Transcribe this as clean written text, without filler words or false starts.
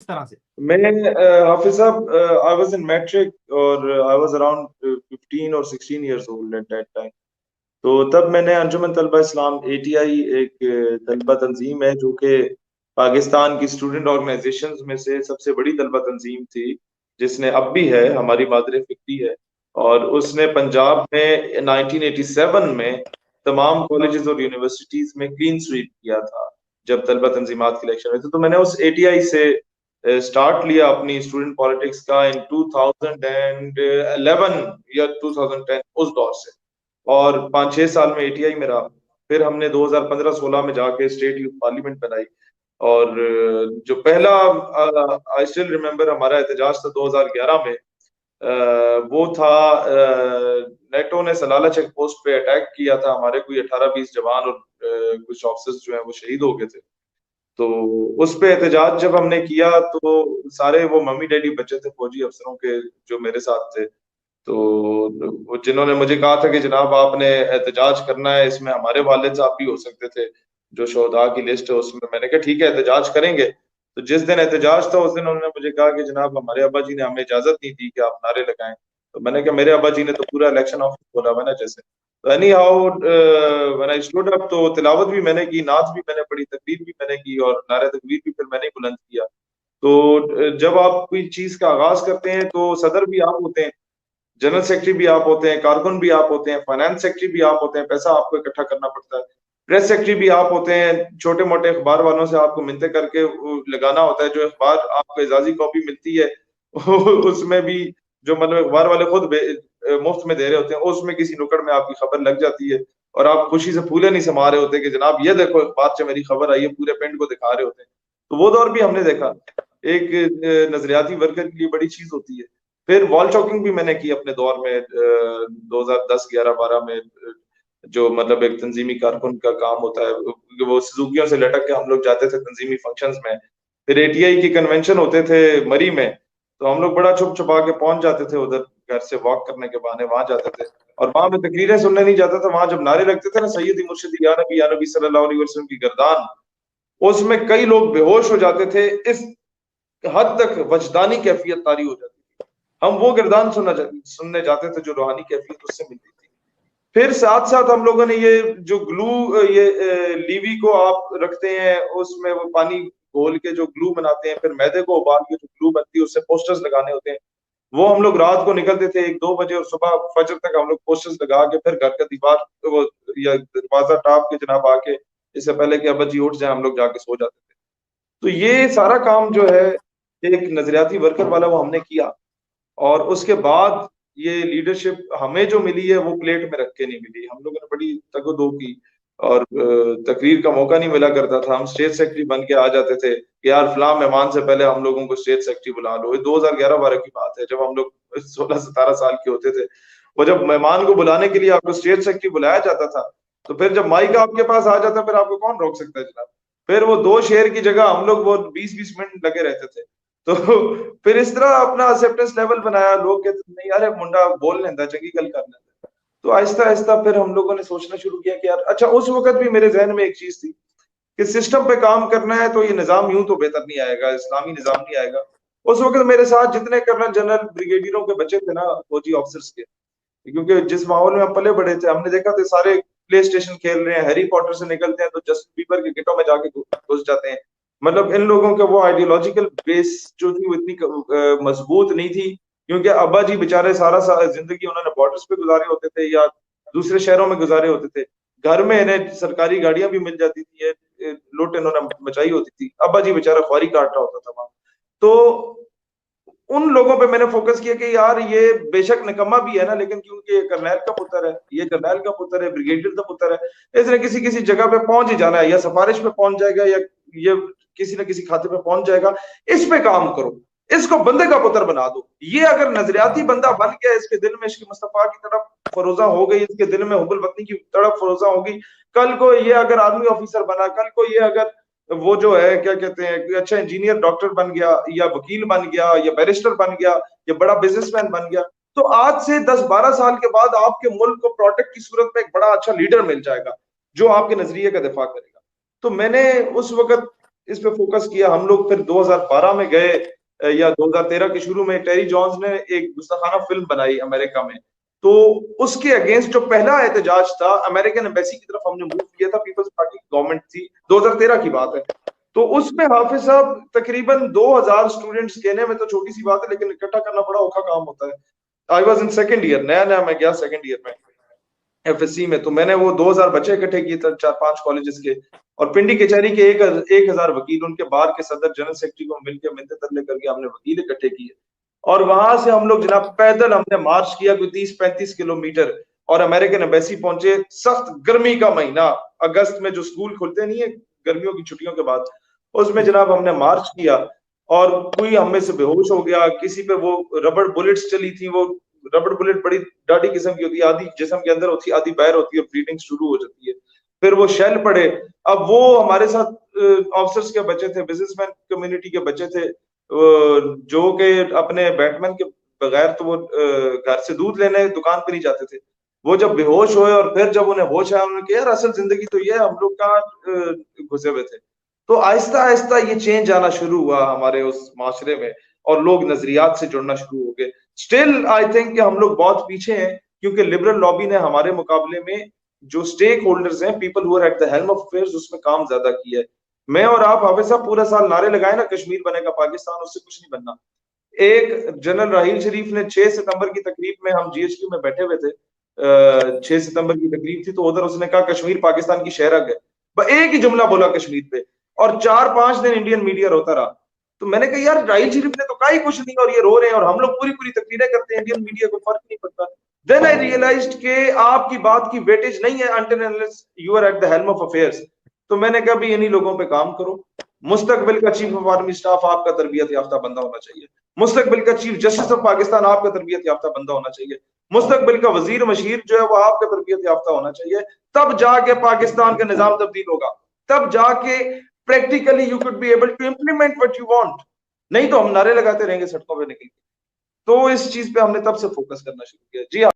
तरह से? मैं हाफिज साहब, आई वाज इन मैट्रिक और आई वाज अराउंड 15 और 16 years old at that time. तो तब मैंने अंजुमन तलबा इस्लाम एटीआई, एक तलबा तंजीम है जो कि पाकिस्तान की स्टूडेंट ऑर्गेनाइजेशंस में से सबसे बड़ी तलबा तंजीम थी, जिसने अब भी है, हमारी मादर फिक्री है। और उसने पंजाब में 1987 में तमाम कॉलेजेस और यूनिवर्सिटीज में क्लीन स्वीप किया था जब तलबा तंजीमात के इलेक्शन में थे। तो मैंने उस एटीआई से स्टार्ट लिया अपनी स्टूडेंट पॉलिटिक्स का इन 2011 या 2010, उस दौर से। और 5-6 साल में एटीआई में रहा। फिर हमने 2015-16 में जाके स्टेट यूथ पार्लियामेंट बनाई। और जो पहला, आई स्टिल रिमेम्बर, हमारा एहतजाज था 2011 में। वो था, नेटो ने सलाला चेक पोस्ट पे अटैक किया था, हमारे कोई 18-20 जवान और कुछ ऑफिसर्स जो हैं वो शहीद हो गए थे। तो उस पे एहतजाज जब हमने किया तो सारे वो मम्मी डैडी बच्चे थे फौजी अफसरों के जो मेरे साथ थे। तो वो जिन्होंने मुझे कहा था कि जनाब आपने एहतजाज करना है, इसमें हमारे वालिद साहब भी हो सकते थे, जो शोहदा की लिस्ट है उसमें। मैंने कहा ठीक है एहतजाज करेंगे। तो जिस दिन एहतजाज था उस दिन उन्होंने मुझे कहा कि जनाब हमारे अब्बा जी ने हमें इजाजत नहीं दी कि आप नारे लगाएं। तो मैंने कहा मेरे अब्बा जी ने तो पूरा इलेक्शन ऑफिस खोला हुआ है ना जैसे। तो any how when I stood up, तो तिलावत भी मैंने की, नात भी मैंने पढ़ी, तकरीर भी मैंने की और नारे तकबीर भी फिर मैंने ही बुलंद किया। तो जब आप कोई चीज का आगाज करते हैं तो सदर भी आप होते हैं, जनरल सेक्रेटरी भी आप होते हैं, कारकुन भी आप होते हैं, फाइनेंस सेक्रेटरी भी आप होते हैं, पैसा आपको इकट्ठा करना पड़ता है, प्रेस सेक्रेटरी भी आप होते हैं, छोटे मोटे अखबार वालों से आपको मिलते करके वो लगाना होता है, जो अखबार आपको एजाजी कॉपी मिलती है उसमें भी जो मतलब अखबार वाले खुद मुफ्त में दे रहे होते हैं, उसमें किसी नुक्कड़ में आपकी खबर लग जाती है और आप खुशी से फूले नहीं समा रहे होते कि जनाब ये देखो अखबार से मेरी खबर आई है, पूरे पिंड को दिखा रहे होते हैं। तो वो दौर भी हमने देखा, एक नजरियाती वर्कर के लिए बड़ी चीज होती है। फिर वॉल चॉकिंग भी मैंने की अपने दौर में 2010, 11, 12 में। जो मतलब एक तंजीमी कारकुन का काम होता है, वो सुजुकियों से लटक के हम लोग जाते थे तंजीमी फंक्शंस में। फिर एटीआई की कन्वेंशन होते थे मरी में, तो हम लोग बड़ा छुप छुपा के पहुंच जाते थे उधर, घर से वॉक करने के बहाने वहां जाते थे। और वहां पे तकरीरें सुनने नहीं जाता था, वहां जब नारे लगते थे ना, सैयदी मुर्शिदी या नबी सल्लल्लाहु अलैहि वसल्लम की गर्दान, उसमें कई लोग बेहोश हो जाते थे। इस हद तक वजदानी कैफियत तारी हो जाती थी। हम वो गिरदान सुनने जाते थे जो रूहानी कैफियत उससे मिलती थी। फिर साथ साथ हम लोगों ने ये जो ग्लू, ये लीवी को आप रखते हैं उसमें वो पानी घोल के जो ग्लू बनाते हैं, फिर मैदे को उबाल के जो ग्लू बनती है उससे पोस्टर्स लगाने होते हैं। वो हम लोग रात को निकलते थे 1-2 बजे और सुबह फजर तक हम लोग पोस्टर्स लगा के फिर घर का दीवार वो या दरवाजा टाप के जनाब आके, इससे पहले कि अब्बा जी उठ जाए, हम लोग जाके सो जाते थे। तो ये सारा काम जो है एक नजरियाती वर्कर वाला वो हमने किया। और उसके बाद ये लीडरशिप हमें जो मिली है वो प्लेट में रख के नहीं मिली, हम लोगों ने बड़ी तगदो की। और तकरीर का मौका नहीं मिला करता था, हम स्टेट सेक्रेटरी बन के आ जाते थे कि यार फलां मेहमान से पहले हम लोगों को स्टेट सेक्रेटरी बुला लो। ये 2011-12 की बात है, जब हम लोग 16-17 साल के होते थे। वो जब मेहमान को बुलाने के लिए आपको स्टेट सेक्रेटरी बुलाया जाता था, तो फिर जब माइक आपके पास आ जाता फिर आपको कौन रोक सकता है जनाब। फिर वो 2 शेर की जगह हम लोग वो 20-20 मिनट लगे रहते थे। तो फिर इस तरह अपना एक्सेप्टेंस लेवल बनाया, लोग कहते नहीं यार मुंडा बोल लेता, चंगी गल कर लेता। तो आहिस्ता आहिस्ता फिर हम लोगों ने सोचना शुरू किया कि यार अच्छा, उस वक्त भी मेरे जहन में एक चीज थी कि सिस्टम पे काम करना है तो ये निजाम यूं तो बेहतर नहीं आएगा, इस्लामी निजाम नहीं आएगा। उस वक्त मेरे साथ जितने कर्नल जनरल ब्रिगेडियरों के बच्चे थे ना, फौजी ऑफिसर्स के, क्योंकि जिस माहौल में हम पले बड़े थे, हमने देखा था सारे प्ले स्टेशन खेल रहे हैं, हैरी पॉटर से निकलते हैं तो जस्टिन बीबर के गिटों में जाके घुस जाते हैं। मतलब इन लोगों का वो आइडियोलॉजिकल बेस जो थी वो इतनी मजबूत नहीं थी, क्योंकि अब्बा जी बेचारे सारा जिंदगी उन्होंने बॉर्डर्स पे गुजारे होते थे या दूसरे शहरों में गुजारे होते थे। घर में इन्हें सरकारी गाड़ियां भी मिल जाती थी, लूट इन्होंने मचाई होती थी, अब्बा जी बेचारा ख्वारी काट रहा होता था वहां। तो उन लोगों पे मैंने फोकस किया कि यार ये बेशक निकम्मा भी है ना, लेकिन क्योंकि ये करनैल का पुत्र है, ये जर्नैल का पुत्र है, ब्रिगेडियर का पुत्र है, इसने किसी किसी जगह पे पहुंच ही जाना है, या सिफारिश पे पहुंच जाएगा या ये किसी न किसी खाते पे पहुंच जाएगा। इस पे काम करो, इसको बंदे का पुत्र बना दो। ये अगर नजरियाती बंदा बन गया, इसके दिल में इश्क मुस्तफा की तरफ फरोजा हो गई, इसके दिल में हुब्बुल वतनी की तरफ फरोजा होगी, कल को ये अगर आर्मी ऑफिसर बना, कल को ये अगर वो जो है क्या कहते हैं अच्छा इंजीनियर डॉक्टर बन गया या वकील बन गया या बैरिस्टर बन गया या बड़ा बिजनेसमैन बन गया, तो आज से 10-12 साल के बाद आपके मुल्क को प्रोटेक्ट की सूरत में एक बड़ा अच्छा लीडर मिल जाएगा जो आपके नजरिए का दिफा करेगा। तो मैंने उस वक्त इस पे फोकस किया हम लोग। फिर 2012 में गए या 2013 के शुरू में टेरी जॉन्स ने एक गुस्ताखाना फिल्म बनाई अमेरिका में, तो उसके अगेंस्ट जो पहला एहतजाज था अमेरिकन एम्बेसी की तरफ हमने मूव किया था। पीपल्स पार्टी की गवर्नमेंट थी, 2013 की बात है। तो उसमें हाफिज साहब तकरीबन 2000 स्टूडेंट्स, कहने में तो छोटी सी बात है लेकिन इकट्ठा करना बड़ा औखा काम होता है। I was in second year, नया नया मैं गया सेकेंड ईयर में एफएससी में, तो मैंने वो 2000 बच्चे इकट्ठे किए थे 4-5 कॉलेजेस के, और पिंडी कचहरी के 1000 वकील, उनके बार के सदर जनरल सेक्रेटरी को मिलकर मिलते तरले करके हमने वकील इकट्ठे किए। और वहां से हम लोग जनाब पैदल हमने मार्च किया कोई 30-35 किलोमीटर, और अमेरिकन एम्बेसी पहुंचे। सख्त गर्मी का महीना, अगस्त में जो स्कूल खुलते नहीं है गर्मियों की छुट्टियों के बाद, उसमें जनाब हमने मार्च किया। और कोई हम में से बेहोश हो गया, किसी पे वो रबड़ बुलेट्स चली थी, वो रबड़ बुलेट बड़ी डाढ़ी किस्म की होती है, आधी जिस्म के अंदर होती है आधी बाहर होती है, ब्लीडिंग शुरू हो जाती है। फिर वो शेल पड़े। अब वो हमारे साथ ऑफिसर्स के बच्चे थे, बिजनेसमैन कम्युनिटी के बच्चे थे, जो कि अपने बैटमैन के बगैर तो वो घर से दूध लेने दुकान पे नहीं जाते थे। वो जब बेहोश हुए और फिर जब उन्हें होश आया, उन्होंने कहा यार असल जिंदगी तो ये हम लोग कहाँ घुसे हुए थे। तो आहिस्ता आहिस्ता ये चेंज आना शुरू हुआ हमारे उस माशरे में, और लोग नजरियात से जुड़ना शुरू हो गए। स्टिल आई थिंक कि हम लोग बहुत पीछे हैं, क्योंकि लिबरल लॉबी ने हमारे मुकाबले में जो स्टेक होल्डर्स हैं, people who are at the helm of affairs, उसमें काम ज्यादा किया है। मैं और आप हाफिज साहब पूरा साल नारे लगाए ना, कश्मीर बनेगा पाकिस्तान, उससे कुछ नहीं बनना। एक जनरल राहील शरीफ ने 6 सितंबर की तकरीब में, हम जीएचक्यू में बैठे हुए थे, 6 सितंबर की तकरीब थी, तो उधर उसने कहा कश्मीर पाकिस्तान की शहरग है, एक ही जुमला बोला कश्मीर पे, और 4-5 दिन इंडियन मीडिया रोता रहा। तो मैंने कहा यार राहील शरीफ ने तो कहा ही कुछ नहीं और ये रो रहे हैं, और हम लोग पूरी पूरी तकरीरें करते हैं, इंडियन मीडिया को फर्क नहीं पड़ता। देन आई रियलाइज्ड कि आपकी बात की वेटेज नहीं है until unless you are at the helm of affairs. तो मैंने कहा भी इन्हीं लोगों पे काम करो। मुस्तकबिल का चीफ ऑफ आर्मी स्टाफ आपका तरबियत याफ्ता बंदा होना चाहिए। मुस्तकबिल का चीफ जस्टिस ऑफ पाकिस्तान आपका तरबियत याफ्ता बंदा होना चाहिए। मुस्तकबिल का वजीर मशीर जो है वो आपका तरबियत याफ्ता होना चाहिए। तब जाके पाकिस्तान का निजाम तब्दील होगा, तब जाके practically you could be able to implement what you want. नहीं तो हम नारे लगाते रहेंगे सड़कों पे निकल के। तो इस चीज पे हमने तब से फोकस करना शुरू किया। जी हाँ।